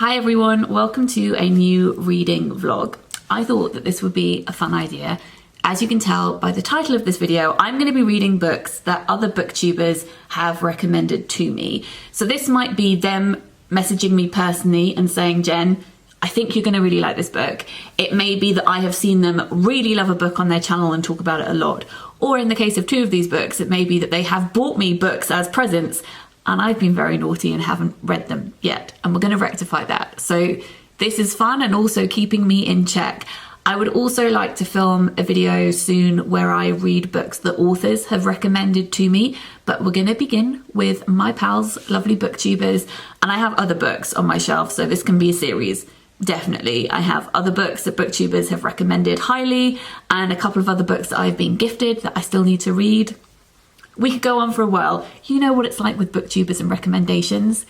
Hi everyone, welcome to a new reading vlog. I thought that this would be a fun idea. As you can tell by the title of this video, I'm going to be reading books that other booktubers have recommended to me. So this might be them messaging me personally and saying, Jen, I think you're going to really like this book. It may be that I have seen them really love a book on their channel and talk about it a lot. Or in the case of two of these books, it may be that they have bought me books as presents and I've been very naughty and haven't read them yet. And we're going to rectify that. So this is fun and also keeping me in check. I would also like to film a video soon where I read books that authors have recommended to me, but we're going to begin with my pals, lovely booktubers, and I have other books on my shelf, so this can be a series. Definitely. I have other books that booktubers have recommended highly and a couple of other books that I've been gifted that I still need to read. We could go on for a while. You know what it's like with booktubers and recommendations.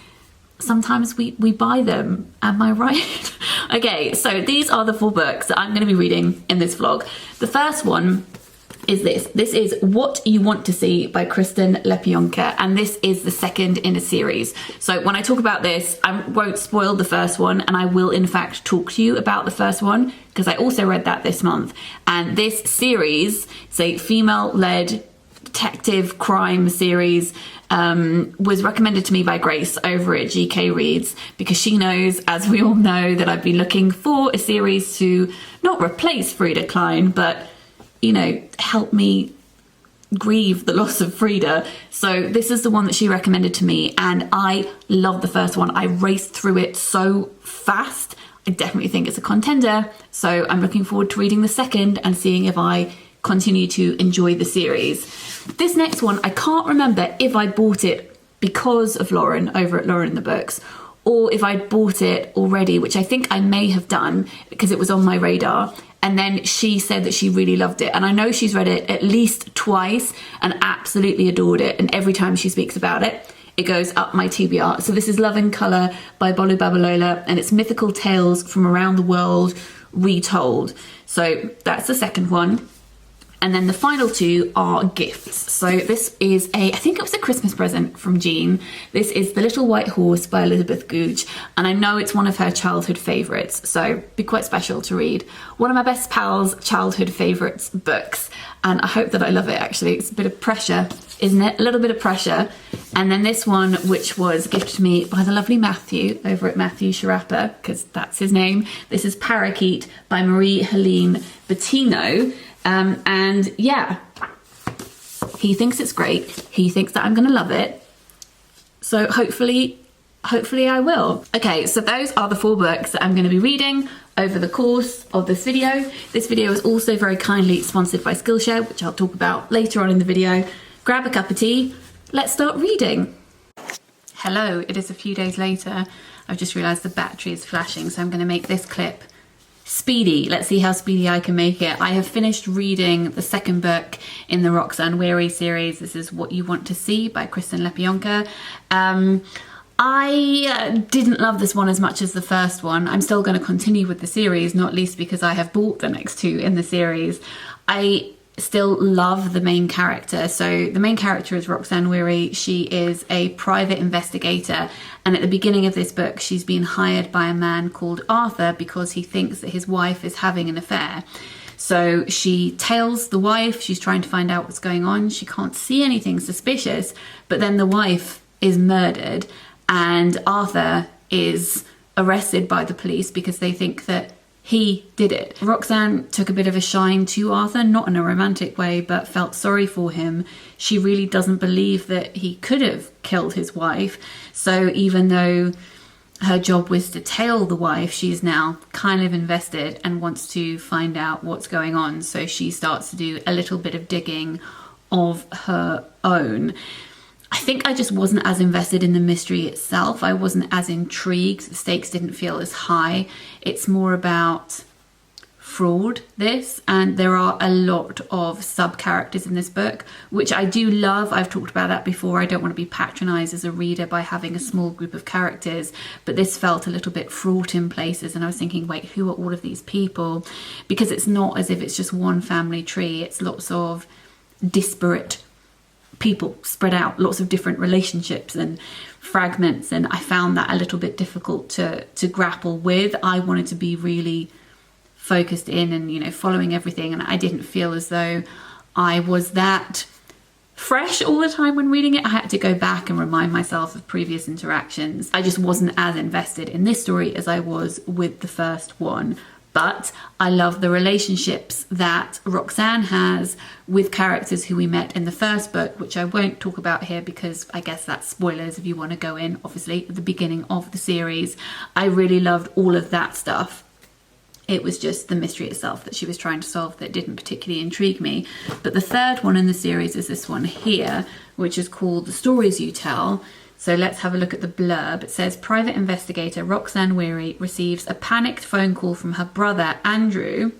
Sometimes we buy them, am I right? Okay, so these are the 4 books that I'm going to be reading in this vlog. The first one is this. This is What You Want to See by Kristen Lepionka, and this is the second in a series. So when I talk about this, I won't spoil the first one, and I will in fact talk to you about the first one because I also read that this month. And this series is a female-led detective crime series, was recommended to me by Grace over at GK Reads because she knows, as we all know, that I've been looking for a series to not replace Frida Klein, but, you know, help me grieve the loss of Frida. So this is the one that she recommended to me, and I love the first one. I raced through it so fast. I definitely think it's a contender. So I'm looking forward to reading the second and seeing if I continue to enjoy the series. This next one, I can't remember if I bought it because of Lauren over at Lauren the Books, or if I'd bought it already, which I think I may have done because it was on my radar. And then she said that she really loved it. And I know she's read it at least twice and absolutely adored it. And every time she speaks about it, it goes up my TBR. So this is Love in Colour by Bolu Babalola, and it's mythical tales from around the world retold. So that's the second one. And then the final 2 are gifts. So this is I think it was a Christmas present from Jean. This is The Little White Horse by Elizabeth Goudge. And I know it's one of her childhood favourites, so it'd be quite special to read. One of my best pals' childhood favourites books. And I hope that I love it, actually. It's a bit of pressure, isn't it? A little bit of pressure. And then this one, which was gifted to me by the lovely Matthew over at Matthew Sharappa, because that's his name. This is Parakeet by Marie-Helene Bertino. And yeah, he thinks it's great. He thinks that I'm gonna love it. So hopefully I will. Okay, so those are the 4 books that I'm gonna be reading over the course of this video. This video is also very kindly sponsored by Skillshare, which I'll talk about later on in the video. Grab a cup of tea, let's start reading. Hello, it is a few days later. I've just realized the battery is flashing, so I'm gonna make this clip speedy. Let's see how speedy I can make it. I have finished reading the second book in the Roxanne Weary series. This is What You Want to See by Kristen Lepionka. I didn't love this one as much as the first one. I'm still going to continue with the series, not least because I have bought the next 2 in the series. I still love the main character. So the main character is Roxanne Weary. She is a private investigator, and at the beginning of this book she's been hired by a man called Arthur because he thinks that his wife is having an affair. So she tails the wife. She's trying to find out what's going on. She can't see anything suspicious, but then the wife is murdered and Arthur is arrested by the police because they think that he did it. Roxanne took a bit of a shine to Arthur, not in a romantic way, but felt sorry for him. She really doesn't believe that he could have killed his wife. So even though her job was to tail the wife, she's now kind of invested and wants to find out what's going on. So she starts to do a little bit of digging of her own. I think I just wasn't as invested in the mystery itself. I wasn't as intrigued. The stakes didn't feel as high. It's more about fraud, this, and there are a lot of sub-characters in this book, which I do love. I've talked about that before. I don't want to be patronized as a reader by having a small group of characters, but this felt a little bit fraught in places, and I was thinking, wait, who are all of these people? Because it's not as if it's just one family tree. It's lots of disparate people spread out, lots of different relationships and fragments, and I found that a little bit difficult to grapple with. I wanted to be really focused in and, you know, following everything, and I didn't feel as though I was that fresh all the time when reading it. I had to go back and remind myself of previous interactions. I just wasn't as invested in this story as I was with the first one. But I love the relationships that Roxanne has with characters who we met in the first book, which I won't talk about here because I guess that's spoilers if you want to go in, obviously, at the beginning of the series. I really loved all of that stuff. It was just the mystery itself that she was trying to solve that didn't particularly intrigue me. But the third one in the series is this one here, which is called The Stories You Tell. So let's have a look at the blurb. It says, private investigator Roxanne Weary receives a panicked phone call from her brother, Andrew.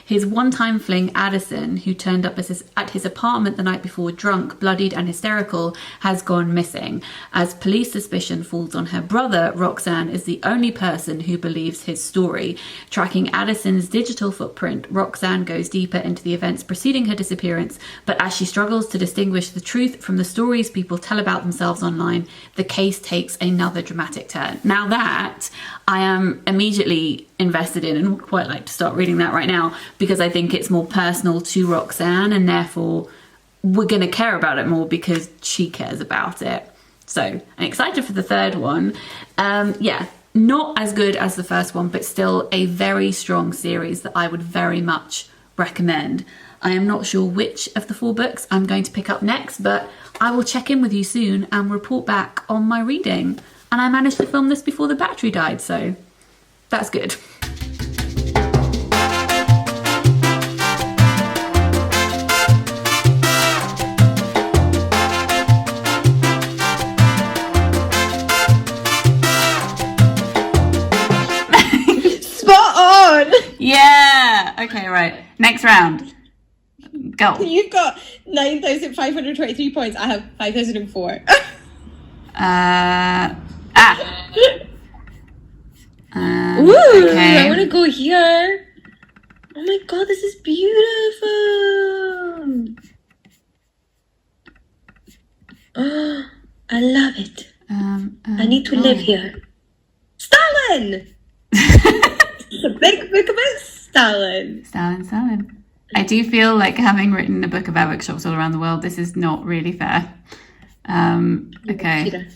His one-time fling, Addison, who turned up at his apartment the night before drunk, bloodied and hysterical, has gone missing. As police suspicion falls on her brother, Roxanne is the only person who believes his story. Tracking Addison's digital footprint, Roxanne goes deeper into the events preceding her disappearance, but as she struggles to distinguish the truth from the stories people tell about themselves online, the case takes another dramatic turn. Now that I am immediately invested in and would quite like to start reading that right now, because I think it's more personal to Roxanne and therefore we're going to care about it more because she cares about it. So I'm excited for the third one. Yeah, not as good as the first one, but still a very strong series that I would very much recommend. I am not sure which of the 4 books I'm going to pick up next, but I will check in with you soon and report back on my reading. And I managed to film this before the battery died, so that's good. Spot on! Yeah! Okay, right. Next round. Go. You've got 9,523 points. I have 5,004. Okay. I want to go here. Oh my god, this is beautiful. Oh, I love it. I need to live here. Stalin! It's a big book about Stalin. Stalin. I do feel like having written a book about bookshops all around the world, this is not really fair. Okay.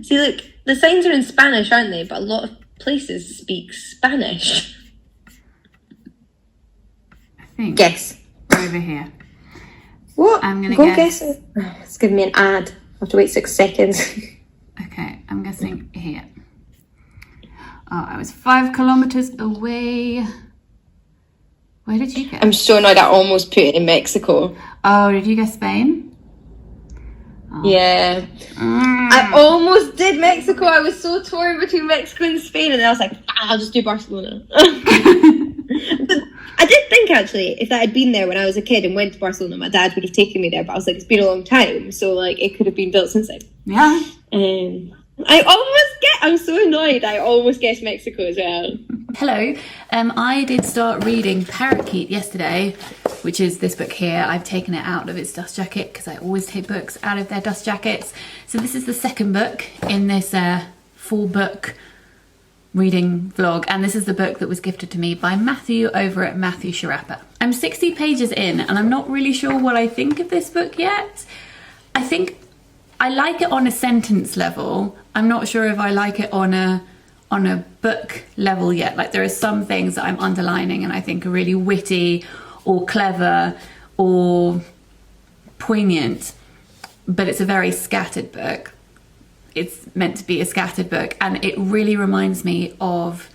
See, look, the signs are in Spanish, aren't they? But a lot of places speak Spanish. I think. Guess. Over here. What? I'm gonna guess. It's giving me an ad. I have to wait 6 seconds. Okay, I'm guessing here. Oh, I was 5 kilometers away. Where did you guess? I'm so annoyed I almost put it in Mexico. Oh, did you guess Spain? Oh. Yeah. I almost did Mexico. I was so torn between Mexico and Spain, and then I was like, I'll just do Barcelona. But I did think, actually, if I had been there when I was a kid and went to Barcelona, my dad would have taken me there, but I was like, it's been a long time, so like it could have been built since then. Yeah. I'm so annoyed. I almost guessed Mexico as well. Hello. I did start reading Parakeet yesterday, which is this book here. I've taken it out of its dust jacket because I always take books out of their dust jackets. So this is the second book in this 4-book reading vlog, and this is the book that was gifted to me by Matthew over at Matthew Sharappa. I'm 60 pages in and I'm not really sure what I think of this book yet. I think I like it on a sentence level. I'm not sure if I like it on a book level yet. Like, there are some things that I'm underlining and I think are really witty or clever or poignant, but it's a very scattered book. It's meant to be a scattered book, and it really reminds me of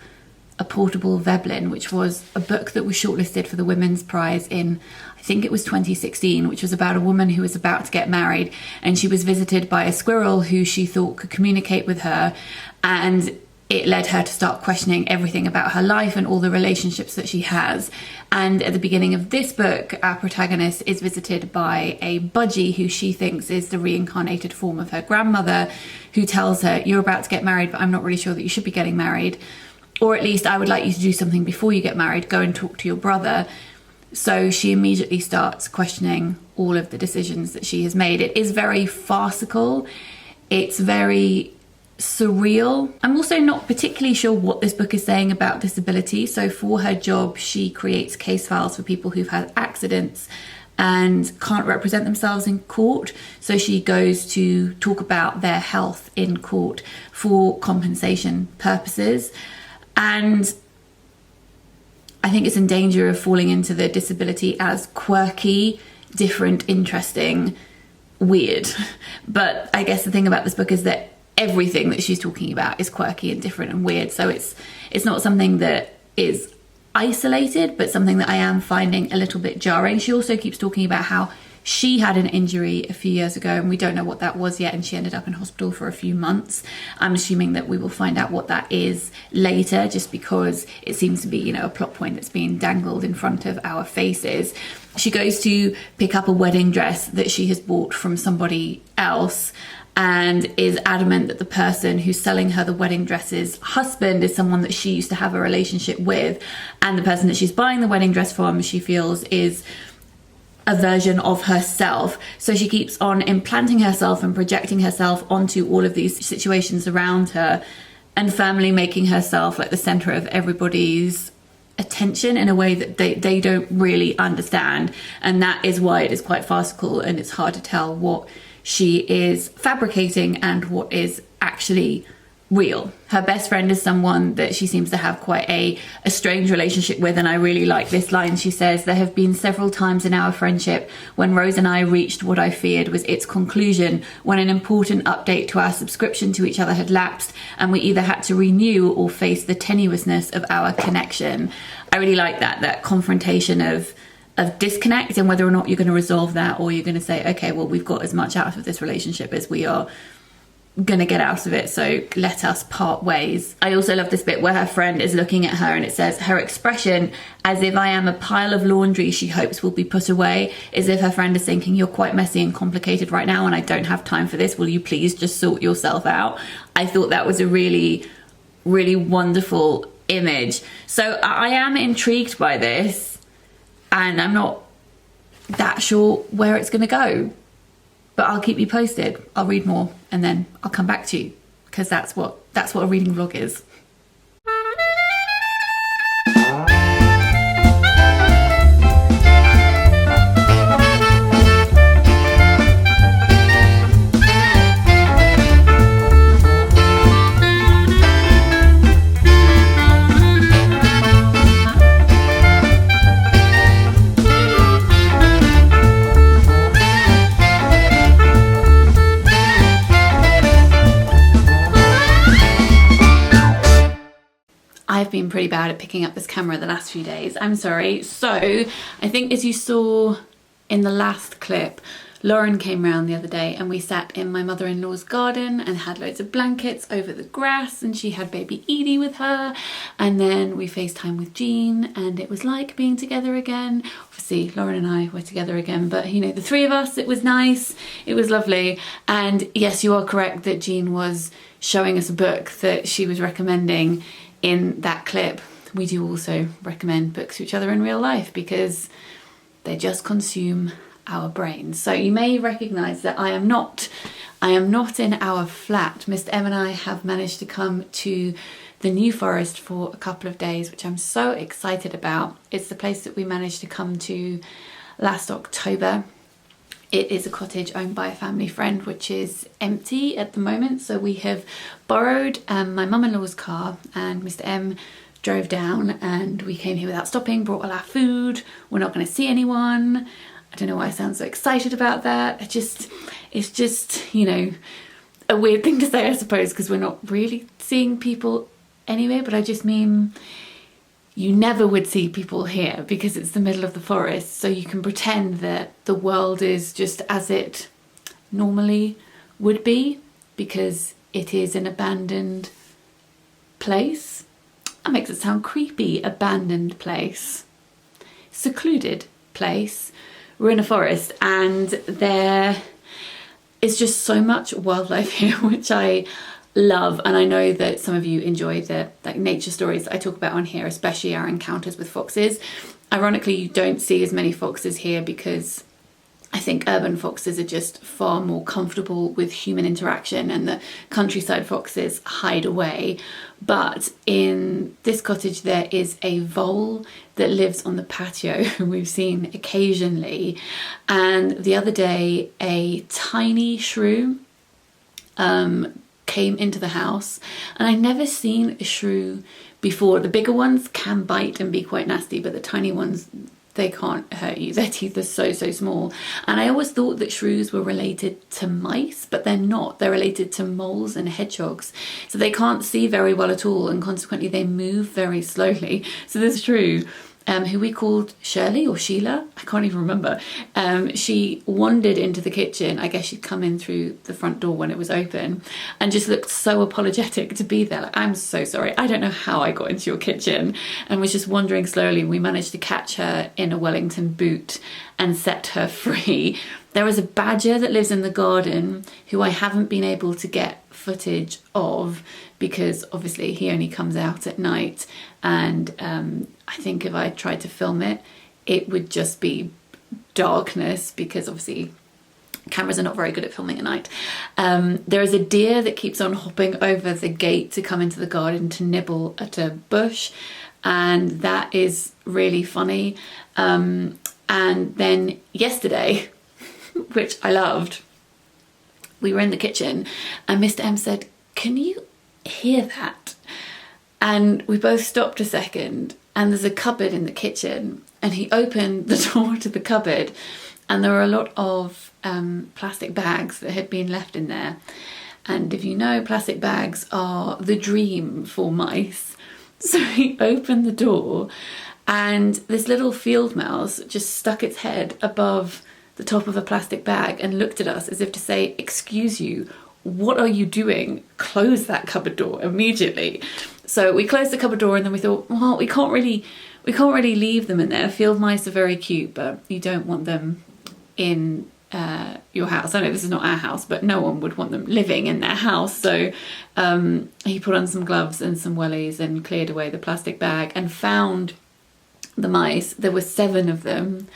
A Portable Veblen, which was a book that was shortlisted for the Women's Prize in, I think it was 2016, which was about a woman who was about to get married, and she was visited by a squirrel who she thought could communicate with her, and it led her to start questioning everything about her life and all the relationships that she has. And at the beginning of this book, our protagonist is visited by a budgie who she thinks is the reincarnated form of her grandmother, who tells her, you're about to get married, but I'm not really sure that you should be getting married. Or at least I would like you to do something before you get married. Go and talk to your brother. So she immediately starts questioning all of the decisions that she has made. It is very farcical. It's very surreal. I'm also not particularly sure what this book is saying about disability. So for her job, she creates case files for people who've had accidents and can't represent themselves in court. So she goes to talk about their health in court for compensation purposes. And I think it's in danger of falling into the disability as quirky, different, interesting, weird. But I guess the thing about this book is that everything that she's talking about is quirky and different and weird. So it's not something that is isolated, but something that I am finding a little bit jarring. She also keeps talking about how she had an injury a few years ago and we don't know what that was yet, and she ended up in hospital for a few months. I'm assuming that we will find out what that is later, just because it seems to be, you know, a plot point that's being dangled in front of our faces. She goes to pick up a wedding dress that she has bought from somebody else and is adamant that the person who's selling her the wedding dress's husband is someone that she used to have a relationship with, and the person that she's buying the wedding dress from, she feels, is a version of herself. So she keeps on implanting herself and projecting herself onto all of these situations around her, and firmly making herself like the center of everybody's attention in a way that they don't really understand. And that is why it is quite farcical, and it's hard to tell what she is fabricating and what is actually real. Her best friend is someone that she seems to have quite a strange relationship with, and I really like this line. She says, "There have been several times in our friendship when Rose and I reached what I feared was its conclusion, when an important update to our subscription to each other had lapsed and we either had to renew or face the tenuousness of our connection." I really like that confrontation of disconnect, and whether or not you're going to resolve that, or you're going to say, okay, well, we've got as much out of this relationship as we are going to get out of it, so let us part ways. I also love this bit where her friend is looking at her and it says, "Her expression, as if I am a pile of laundry she hopes will be put away," as if her friend is thinking, you're quite messy and complicated right now and I don't have time for this, will you please just sort yourself out? I thought that was a really, really wonderful image. So I am intrigued by this, and I'm not that sure where it's going to go, but I'll keep you posted. I'll read more and then I'll come back to you, because that's what a reading vlog is. I've been pretty bad at picking up this camera the last few days. I'm sorry. So I think, as you saw in the last clip, Lauren came round the other day and we sat in my mother-in-law's garden and had loads of blankets over the grass, and she had baby Edie with her, and then we FaceTime with Jean, and it was like being together again. Obviously Lauren and I were together again, but you know, the three of us, it was nice, it was lovely. And yes, you are correct that Jean was showing us a book that she was recommending in that clip. We do also recommend books to each other in real life because they just consume our brains. So you may recognise that I am not in our flat. Mr. M and I have managed to come to the New Forest for a couple of days, which I'm so excited about. It's the place that we managed to come to last October. It is a cottage owned by a family friend, which is empty at the moment. So we have borrowed my mum-in-law's car, and Mr. M drove down, and we came here without stopping, brought all our food. We're not going to see anyone. I don't know why I sound so excited about that. It's just, you know, a weird thing to say, I suppose, because we're not really seeing people anyway, but I just mean you never would see people here because it's the middle of the forest, so you can pretend that the world is just as it normally would be because it is an abandoned place. That makes it sound creepy. Abandoned place. Secluded place. We're in a forest and there is just so much wildlife here, which I love, and I know that some of you enjoy the nature stories that I talk about on here, especially our encounters with foxes. Ironically, you don't see as many foxes here because I think urban foxes are just far more comfortable with human interaction, and the countryside foxes hide away. But in this cottage there is a vole that lives on the patio who we've seen occasionally, and the other day a tiny shrew came into the house, and I'd never seen a shrew before. The bigger ones can bite and be quite nasty, but the tiny ones, they can't hurt you. Their teeth are so small. And I always thought that shrews were related to mice, but they're not. They're related to moles and hedgehogs. So they can't see very well at all, and consequently they move very slowly. So this shrew, who we called Shirley or Sheila, I can't even remember, she wandered into the kitchen. I guess she'd come in through the front door when it was open, and just looked so apologetic to be there. Like, I'm so sorry, I don't know how I got into your kitchen, and was just wandering slowly. We managed to catch her in a Wellington boot and set her free. There is a badger that lives in the garden who I haven't been able to get footage of because obviously he only comes out at night, and I think if I tried to film it, it would just be darkness because obviously cameras are not very good at filming at night. There is a deer that keeps on hopping over the gate to come into the garden to nibble at a bush, and that is really funny. And then yesterday, which I loved, we were in the kitchen and Mr. M said, "Can you hear that?" And we both stopped a second, and there's a cupboard in the kitchen, and he opened the door to the cupboard, and there were a lot of plastic bags that had been left in there. And if you know, plastic bags are the dream for mice. So he opened the door, and this little field mouse just stuck its head above the top of a plastic bag and looked at us as if to say, "Excuse you, what are you doing? Close that cupboard door immediately." So we closed the cupboard door, and then we thought, well, we can't really leave them in there. Field mice are very cute, but you don't want them in your house. I know this is not our house, but no one would want them living in their house. So he put on some gloves and some wellies and cleared away the plastic bag and found the mice. There were 7 of them.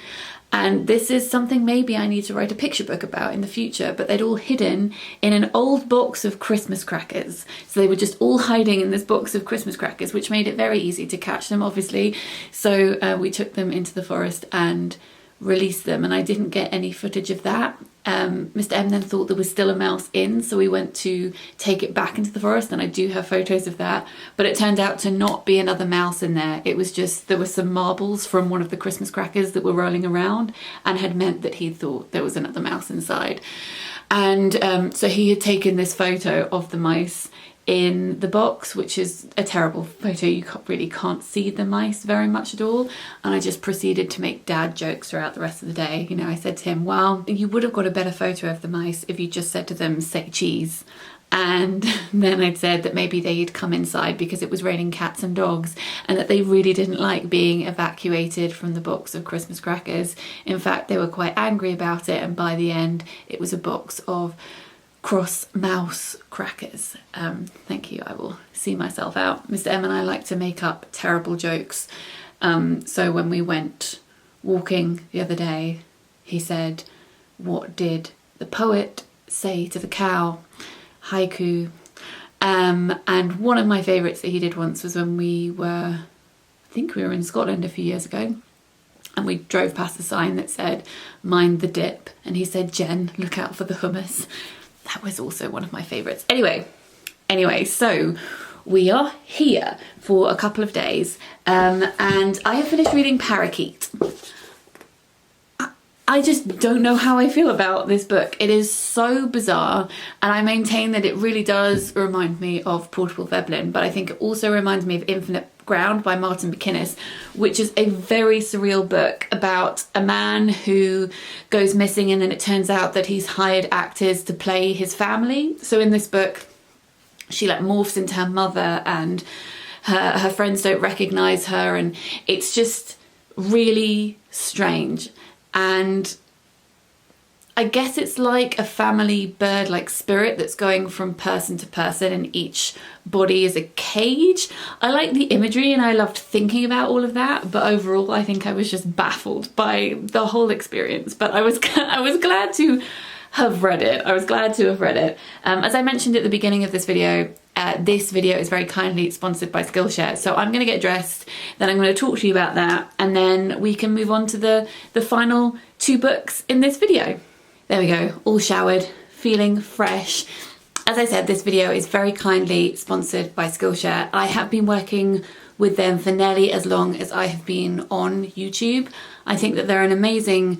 And this is something maybe I need to write a picture book about in the future, but they'd all hidden in an old box of Christmas crackers. So they were just all hiding in this box of Christmas crackers, which made it very easy to catch them, obviously. So we took them into the forest and released them, and I didn't get any footage of that. Mr. M then thought there was still a mouse in, so we went to take it back into the forest, and I do have photos of that, but it turned out to not be another mouse in there. It was just, there were some marbles from one of the Christmas crackers that were rolling around and had meant that he thought there was another mouse inside. And so he had taken this photo of the mice in the box, which is a terrible photo. You really can't see the mice very much at all. And I just proceeded to make dad jokes throughout the rest of the day. You know, I said to him, well, you would have got a better photo of the mice if you just said to them, "Say cheese." And then I'd said that maybe they'd come inside because it was raining cats and dogs, and that they really didn't like being evacuated from the box of Christmas crackers. In fact, they were quite angry about it, and by the end it was a box of cross mouse crackers. Thank you, I will see myself out. Mr. M and I like to make up terrible jokes. So when we went walking the other day, he said, "What did the poet say to the cow?" Haiku. And one of my favourites that he did once was when we were, I think we were in Scotland a few years ago, and we drove past a sign that said, "Mind the dip," and he said, "Jen, look out for the hummus." That was also one of my favourites. Anyway, so we are here for a couple of days, and I have finished reading Parakeet. I just don't know how I feel about this book. It is so bizarre, and I maintain that it really does remind me of Portable Veblen, but I think it also reminds me of Infinite Ground by Martin McInnes, which is a very surreal book about a man who goes missing, and then it turns out that he's hired actors to play his family. So in this book, she like morphs into her mother, and her friends don't recognise her, and it's just really strange. And I guess it's like a family bird-like spirit that's going from person to person, and each body is a cage. I like the imagery and I loved thinking about all of that, but overall I think I was just baffled by the whole experience. But I was glad to have read it. I was glad to have read it. As I mentioned at the beginning of this video is very kindly sponsored by Skillshare. So I'm going to get dressed, then I'm going to talk to you about that, and then we can move on to the final 2 books in this video. There we go, all showered, feeling fresh. As I said, this video is very kindly sponsored by Skillshare. I have been working with them for nearly as long as I have been on YouTube. I think that they're an amazing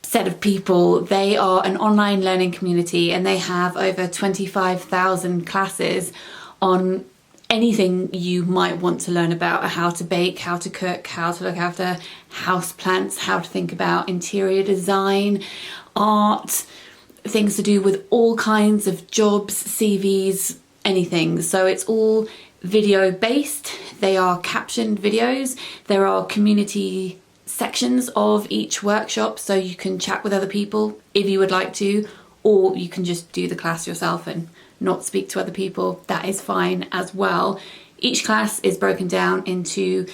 set of people. They are an online learning community and they have over 25,000 classes on anything you might want to learn about: how to bake, how to cook, how to look after house plants, how to think about interior design, art, things to do with all kinds of jobs, CVs, anything. So it's all video based. They are captioned videos. There are community sections of each workshop, so you can chat with other people if you would like to, or you can just do the class yourself and not speak to other people. That is fine as well. Each class is broken down into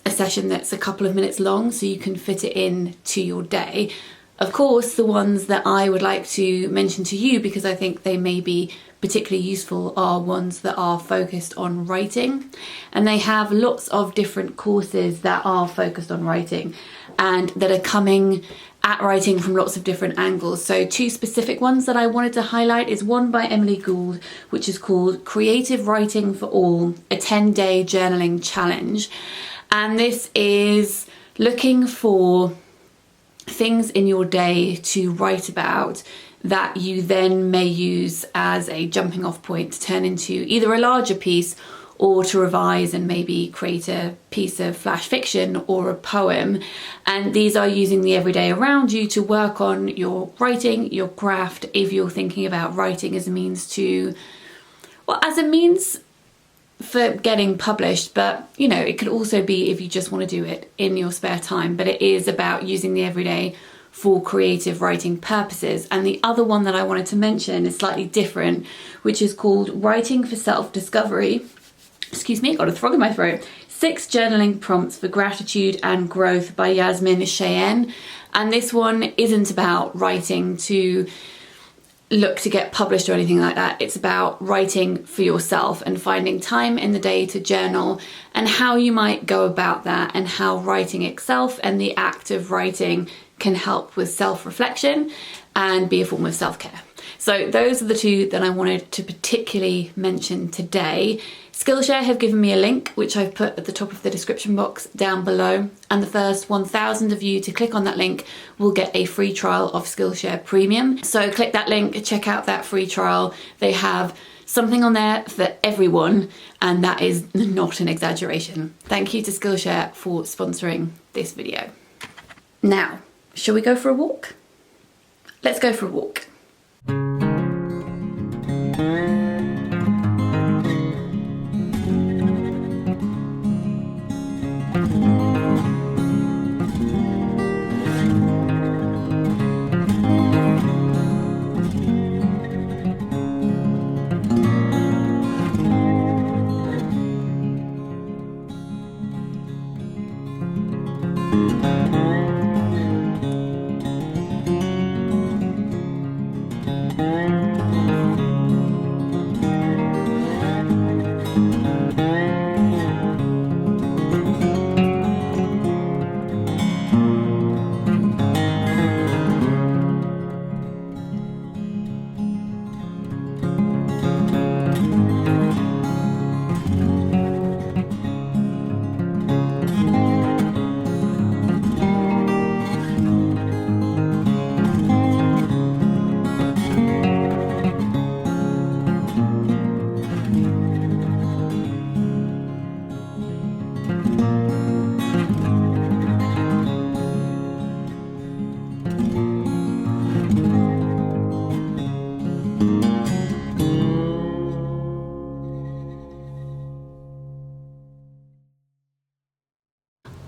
a session that's a couple of minutes long, so you can fit it in to your day. Of course, the ones that I would like to mention to you, because I think they may be particularly useful, are ones that are focused on writing. And they have lots of different courses that are focused on writing and that are coming at writing from lots of different angles. So 2 specific ones that I wanted to highlight is one by Emily Goudge, which is called Creative Writing for All, a 10-day journaling challenge. And this is looking for things in your day to write about that you then may use as a jumping off point to turn into either a larger piece or to revise and maybe create a piece of flash fiction or a poem. And these are using the everyday around you to work on your writing, your craft, if you're thinking about writing as a means to, well, as a means for getting published, but you know, it could also be if you just want to do it in your spare time. But it is about using the everyday for creative writing purposes. And the other one that I wanted to mention is slightly different, which is called Writing for Self-Discovery. Excuse me, I got a frog in my throat. 6 Journaling Prompts for Gratitude and Growth by Yasmin Cheyenne. And this one isn't about writing to look to get published or anything like that. It's about writing for yourself and finding time in the day to journal, and how you might go about that, and how writing itself and the act of writing can help with self-reflection and be a form of self-care. So those are the 2 that I wanted to particularly mention today. Skillshare have given me a link, which I've put at the top of the description box down below, and the first 1,000 of you to click on that link will get a free trial of Skillshare Premium. So click that link, check out that free trial. They have something on there for everyone, and that is not an exaggeration. Thank you to Skillshare for sponsoring this video. Now, shall we go for a walk? Let's go for a walk.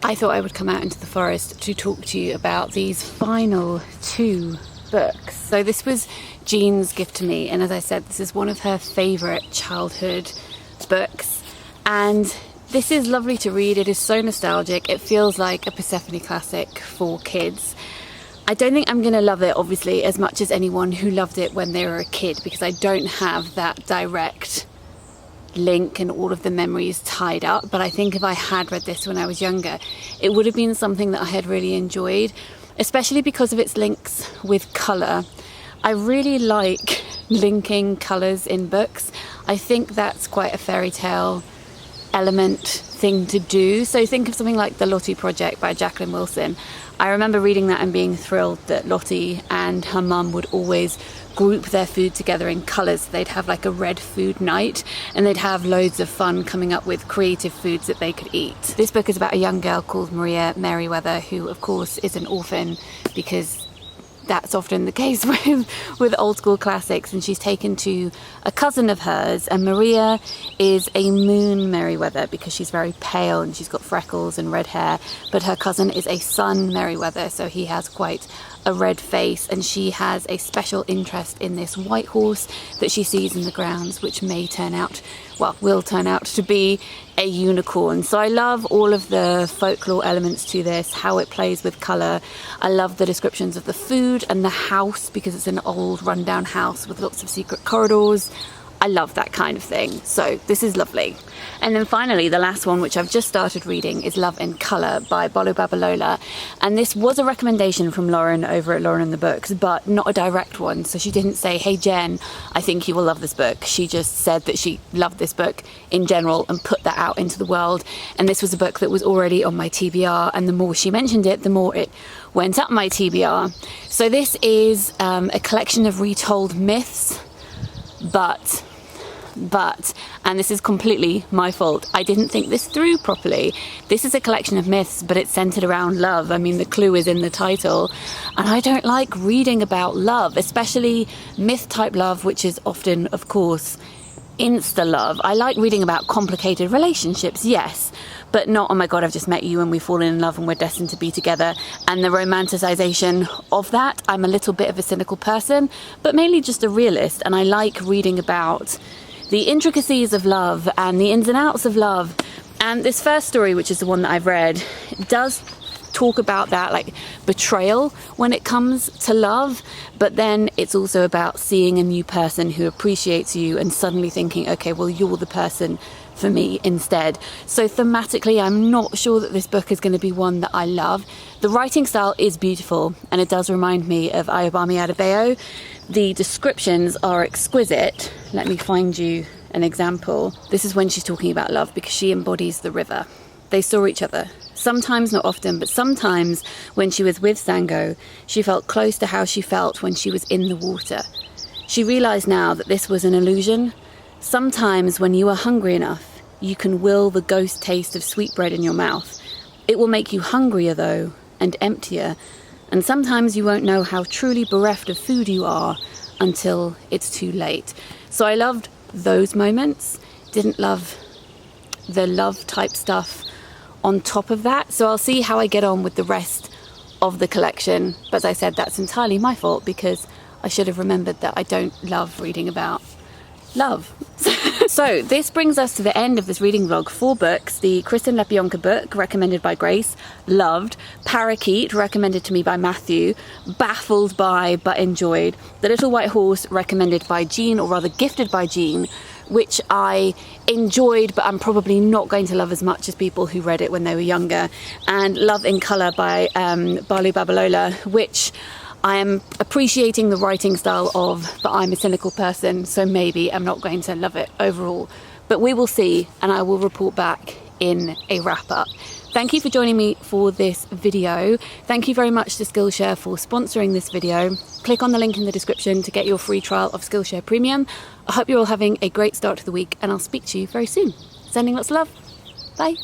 I thought I would come out into the forest to talk to you about these final 2 books. So this was Jean's gift to me, and as I said, this is one of her favourite childhood books, and this is lovely to read. It is so nostalgic. It feels like a Persephone classic for kids. I don't think I'm going to love it, obviously, as much as anyone who loved it when they were a kid, because I don't have that direct link and all of the memories tied up. But I think if I had read this when I was younger, it would have been something that I had really enjoyed, especially because of its links with colour. I really like linking colours in books. I think that's quite a fairy tale element thing to do. So think of something like The Lottie Project by Jacqueline Wilson. I remember reading that and being thrilled that Lottie and her mum would always group their food together in colours. They'd have like a red food night, and they'd have loads of fun coming up with creative foods that they could eat. This book is about a young girl called Maria Merriweather, who of course is an orphan, because that's often the case with old school classics, and she's taken to a cousin of hers, and Maria is a moon Merriweather because she's very pale and she's got freckles and red hair, but her cousin is a sun Merriweather, so he has quite a red face, and she has a special interest in this white horse that she sees in the grounds, which will turn out to be a unicorn. So I love all of the folklore elements to this, how it plays with colour. I love the descriptions of the food and the house, because it's an old rundown house with lots of secret corridors. I love that kind of thing. So this is lovely. And then finally, the last one, which I've just started reading, is Love in Colour by Bolu Babalola. And this was a recommendation from Lauren over at Lauren and the Books, but not a direct one. So she didn't say, hey Jen, I think you will love this book. She just said that she loved this book in general and put that out into the world. And this was a book that was already on my TBR, and the more she mentioned it, the more it went up my TBR. So this is a collection of retold myths, but, and this is completely my fault, I didn't think this through properly. This is a collection of myths, but it's centered around love. I mean, the clue is in the title, and I don't like reading about love, especially myth type love, which is often, of course, insta love. I like reading about complicated relationships, yes, but not, oh my god, I've just met you and we've fallen in love and we're destined to be together, and the romanticization of that. I'm a little bit of a cynical person, but mainly just a realist, and I like reading about the intricacies of love and the ins and outs of love. And this first story, which is the one that I've read, does talk about that, like betrayal when it comes to love, but then it's also about seeing a new person who appreciates you and suddenly thinking, okay, well, you're the person for me instead. So thematically, I'm not sure that this book is going to be one that I love. The writing style is beautiful, and it does remind me of Ayobami Adebayo. The descriptions are exquisite. Let me find you an example. This is when she's talking about love, because she embodies the river. They saw each other. Sometimes, not often, but sometimes when she was with Sango, she felt close to how she felt when she was in the water. She realised now that this was an illusion. Sometimes when you are hungry enough, you can will the ghost taste of sweetbread in your mouth. It will make you hungrier, though, and emptier. And sometimes you won't know how truly bereft of food you are until it's too late. So I loved those moments. Didn't love the love type stuff on top of that. So I'll see how I get on with the rest of the collection. But as I said, that's entirely my fault, because I should have remembered that I don't love reading about love. So this brings us to the end of this reading vlog. 4 books: the Kristen Lepionka book, recommended by Grace, loved; Parakeet, recommended to me by Matthew, baffled by but enjoyed; The Little White Horse, recommended by Jean, or rather gifted by Jean, which I enjoyed, but I'm probably not going to love as much as people who read it when they were younger; and Love in Colour by Bolu Babalola, which I am appreciating the writing style of, but I'm a cynical person, so maybe I'm not going to love it overall. But we will see, and I will report back in a wrap-up. Thank you for joining me for this video. Thank you very much to Skillshare for sponsoring this video. Click on the link in the description to get your free trial of Skillshare Premium. I hope you're all having a great start to the week, and I'll speak to you very soon. Sending lots of love. Bye.